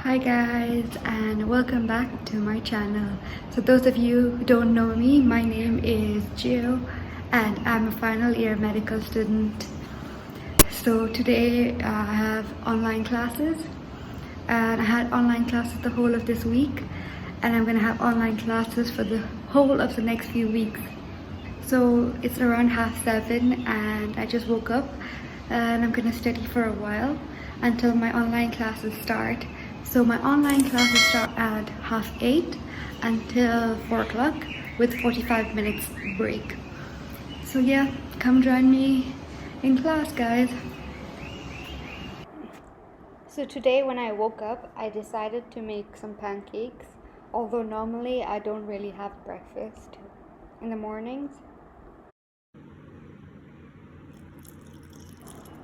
Hi guys, and welcome back to my channel. So those of you who don't know me, my name is Jill and I'm a final year medical student. So today I have online classes, and I had online classes the whole of this week, and I'm gonna have online classes for the whole of the next few weeks. So it's around 7:30 and I just woke up and I'm gonna study for a while until my online classes start. So my online classes start at 8:30 until 4 o'clock with 45 minutes break. So yeah, come join me in class, guys. So today when I woke up, I decided to make some pancakes, although normally I don't really have breakfast in the mornings.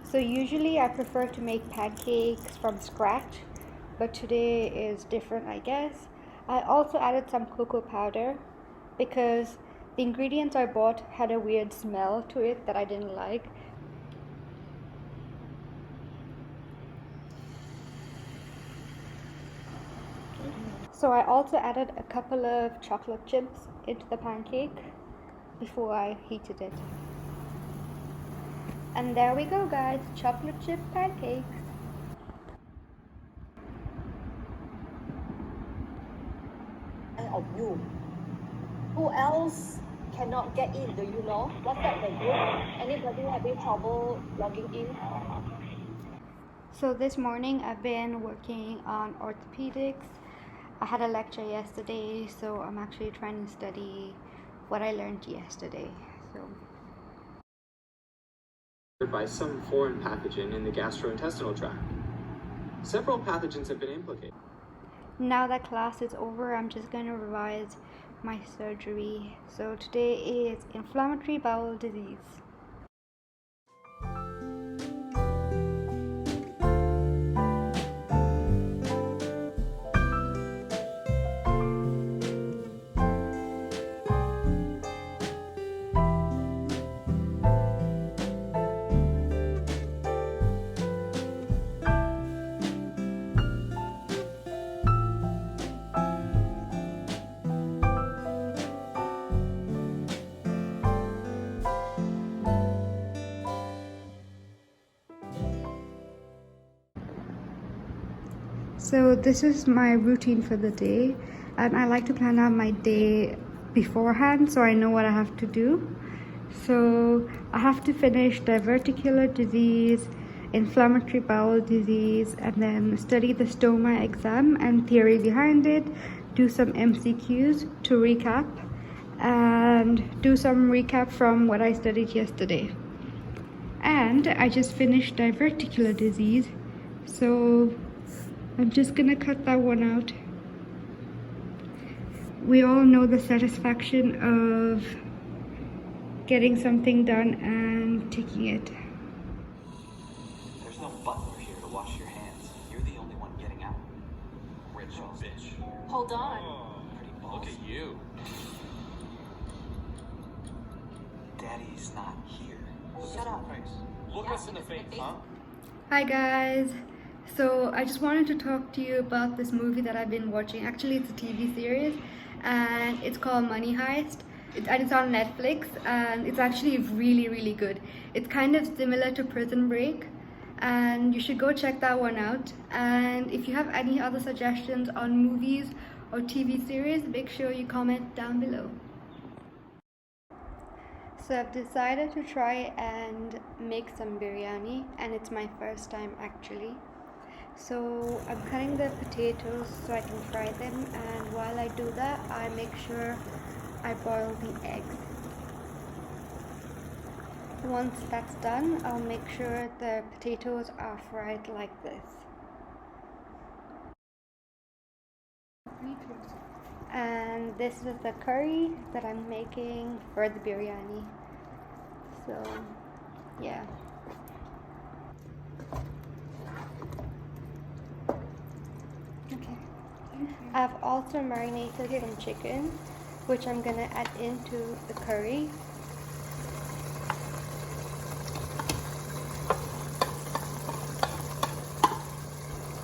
So usually I prefer to make pancakes from scratch, but today is different, I guess. I also added some cocoa powder because the ingredients I bought had a weird smell to it that I didn't like. So I also added a couple of chocolate chips into the pancake before I heated it. And there we go, guys, chocolate chip pancakes. Of you. Who else cannot get in? Do you know? What's that the group? Anybody having trouble logging in? So this morning I've been working on orthopedics. I had a lecture yesterday, so I'm actually trying to study what I learned yesterday. By some foreign pathogen in the gastrointestinal tract. Several pathogens have been implicated. Now that class is over, I'm just going to revise my surgery. So today is inflammatory bowel disease. So this is my routine for the day, and I like to plan out my day beforehand so I know what I have to do. So I have to finish diverticular disease, inflammatory bowel disease, and then study the stoma exam and theory behind it, do some MCQs to recap, and do some recap from what I studied yesterday. And I just finished diverticular disease, so I'm just gonna cut that one out. We all know the satisfaction of getting something done and taking it. There's no butler here to wash your hands. You're the only one getting out. Rich bitch. Hold on. Pretty balls. Look at you. Daddy's not here. Shut up. Look us in the face, huh? Hi guys. So I just wanted to talk to you about this movie that I've been watching. Actually, it's a TV series and it's called Money Heist. And it's on Netflix, and it's actually really good. It's kind of similar to Prison Break, and you should go check that one out. And if you have any other suggestions on movies or TV series, make sure you comment down below. So I've decided to try and make some biryani, and it's my first time actually. So I'm cutting the potatoes so I can fry them, and while I do that, I make sure I boil the eggs. Once that's done, I'll make sure the potatoes are fried like this. And this is the curry that I'm making for the biryani. So, yeah. Okay. I've also marinated some chicken, which I'm gonna add into the curry.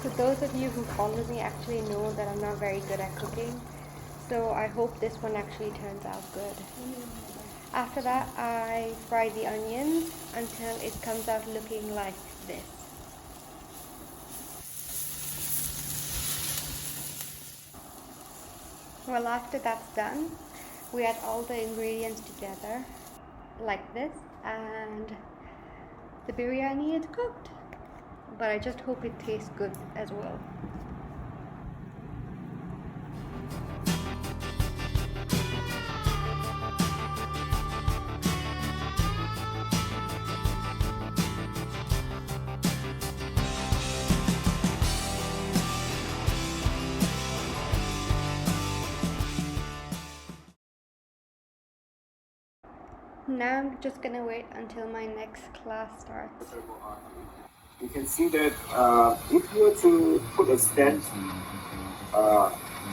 So those of you who follow me actually know that I'm not very good at cooking. So I hope this one actually turns out good. After that, I fry the onions until it comes out looking like this. Well, after that's done, we add all the ingredients together like this, and the biryani is cooked. But I just hope it tastes good as well. Now I'm just gonna wait until my next class starts. You can see that if you were to put a stent,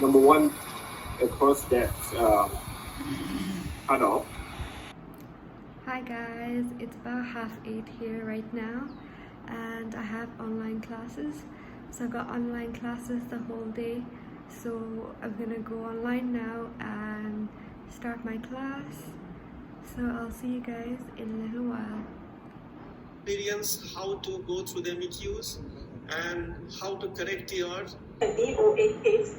number one, across that tunnel. Hi guys, it's about 8:30 here right now, and I have online classes. So I got online classes the whole day. So I'm gonna go online now and start my class. So I'll see you guys in a little while. Experience how to go through the MQs and how to correct your DOA case,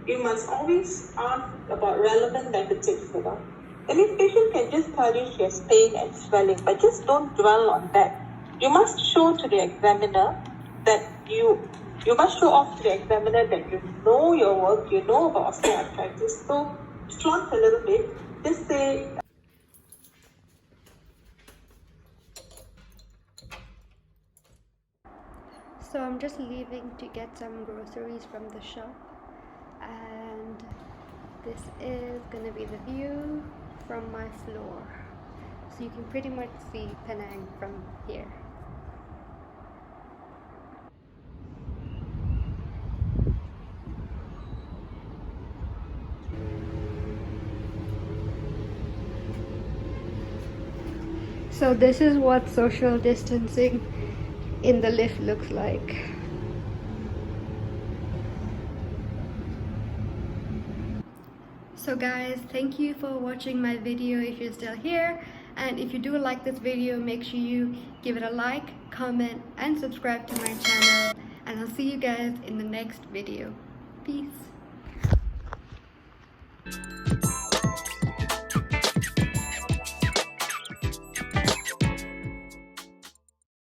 you must always ask about relevant negatives, And if patient can just tell you she has pain and swelling, but just don't dwell on that. You must show to the examiner that you must show off to the examiner that you know your work, you know about osteoarthritis. So flaunt a little bit, just say, So I'm just leaving to get some groceries from the shop, and this is gonna be the view from my floor. So you can pretty much see Penang from here. So this is what social distancing in the lift looks like. So guys, thank you for watching my video if you're still here, and if you do like this video, make sure you give it a like, comment and subscribe to my channel, and I'll see you guys in the next video. Peace.